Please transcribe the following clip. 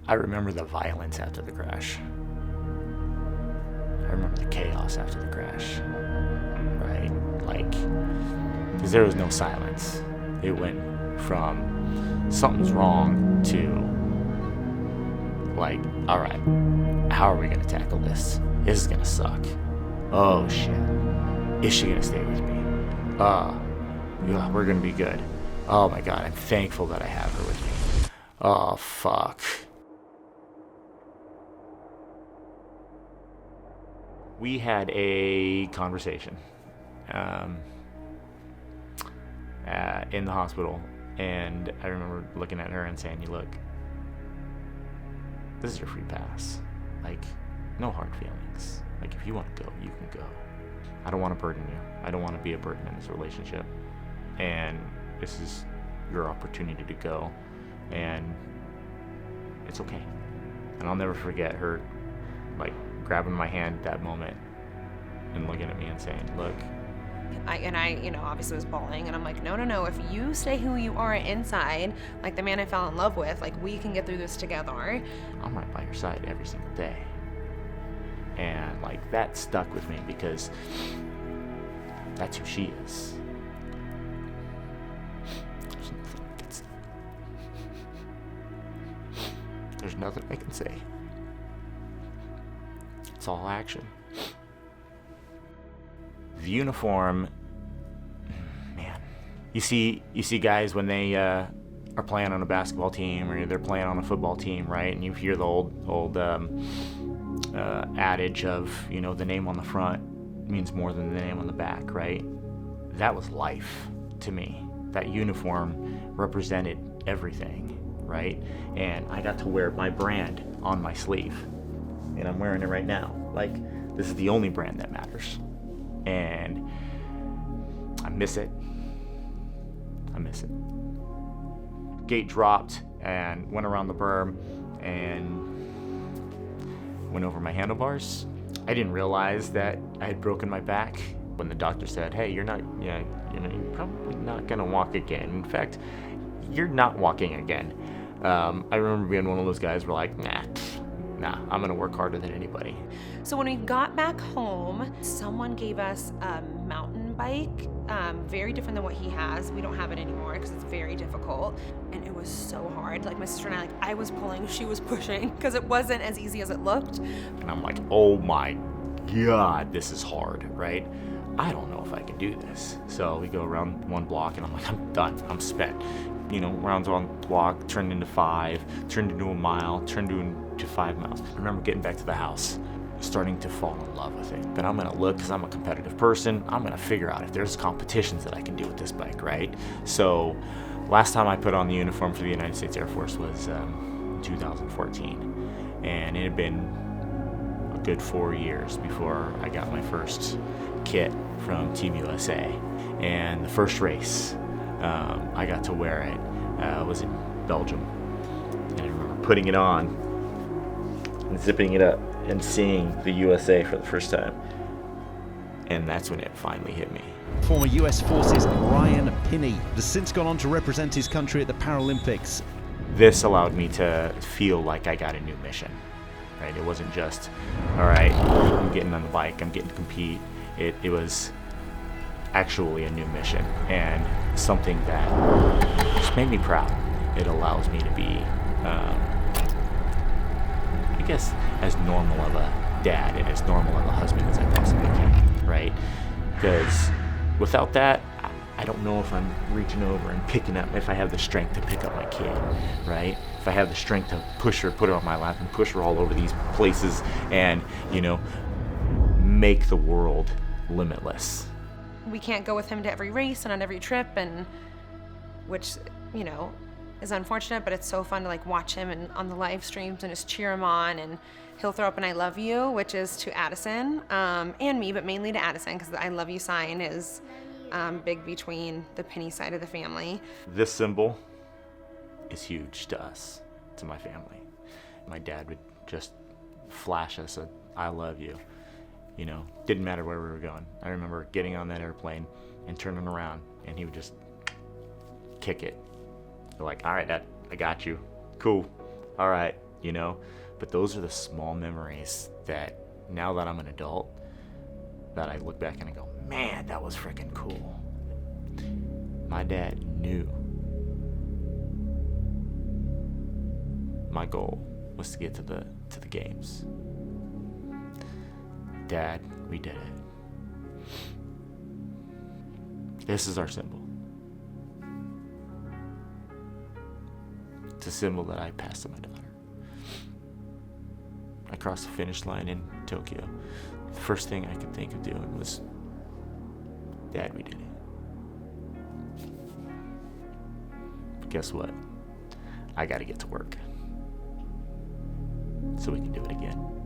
I remember the violence after the crash. I remember the chaos after the crash, right? Like, because there was no silence. It went from something's wrong to, like, all right, how are we gonna tackle this? This is gonna suck. Oh shit. Is she gonna stay with me? Yeah, we're gonna be good. Oh my god, I'm thankful that I have her with me. Oh fuck. We had a conversation in the hospital, and I remember looking at her and saying, "You look, this is your free pass. Like, no hard feelings. Like, if you want to go, you can go. I don't want to burden you. I don't want to be a burden in this relationship. And this is your opportunity to go. And it's okay." And I'll never forget her, like, grabbing my hand at that moment and looking at me and saying, "Look." I, obviously was bawling, and I'm like, no, if you stay who you are inside, like the man I fell in love with, like, we can get through this together. I'm right by your side every single day. And, like, that stuck with me because that's who she is. There's nothing I can say. It's all action. The uniform, man. You see guys when they are playing on a basketball team or they're playing on a football team, right? And you hear the old adage of, the name on the front means more than the name on the back, right? That was life to me. That uniform represented everything, right? And I got to wear my brand on my sleeve, and I'm wearing it right now. Like, this is the only brand that matters. And I miss it. Gate dropped and went around the berm and went over my handlebars. I didn't realize that I had broken my back when the doctor said, "Hey, you're probably not gonna walk again. In fact, you're not walking again." I remember being one of those guys who were like, nah, I'm gonna work harder than anybody. So when we got back home, someone gave us a mountain bike, very different than what he has. We don't have it anymore because it's very difficult, and it was so hard. Like, my sister and I was pulling, she was pushing, because it wasn't as easy as it looked. And I'm like, oh my God, this is hard, right? I don't know if I can do this. So we go around one block and I'm like, I'm done, I'm spent. Rounds on block turned into 5, turned into a mile, turned into 5 miles. I remember getting back to the house, starting to fall in love with it. But I'm gonna look, because I'm a competitive person, I'm gonna figure out if there's competitions that I can do with this bike, right? So last time I put on the uniform for the United States Air Force was 2014. And it had been a good 4 years before I got my first kit from Team USA. And the first race, I got to wear it, was in Belgium. And I remember putting it on and zipping it up and seeing the USA for the first time. And that's when it finally hit me. Former US Forces Ryan Pinney has since gone on to represent his country at the Paralympics. This allowed me to feel like I got a new mission, right? It wasn't just, all right, I'm getting on the bike, I'm getting to compete. It was actually a new mission, and something that just made me proud. It allows me to be, I guess, as normal of a dad and as normal of a husband as I possibly can, right? Because without that, I don't know if I'm reaching over and picking up, if I have the strength to pick up my kid, right? If I have the strength to push her, put her on my lap and push her all over these places and, make the world limitless. We can't go with him to every race and on every trip, and which, is unfortunate, but it's so fun to, like, watch him and on the live streams and just cheer him on, and he'll throw up an "I love you," which is to Addison, and me, but mainly to Addison, because the "I love you" sign is big between the Pinney side of the family. This symbol is huge to us, to my family. My dad would just flash us a "I love you." Didn't matter where we were going. I remember getting on that airplane and turning around, and he would just kick it. Like, all right, Dad, I got you. Cool. All right, you know? But those are the small memories that now that I'm an adult, that I look back and I go, man, that was freaking cool. My dad knew my goal was to get to the games. Dad, we did it. This is our symbol. It's a symbol that I passed to my daughter. I crossed the finish line in Tokyo. The first thing I could think of doing was, Dad, we did it. But guess what? I gotta get to work so we can do it again.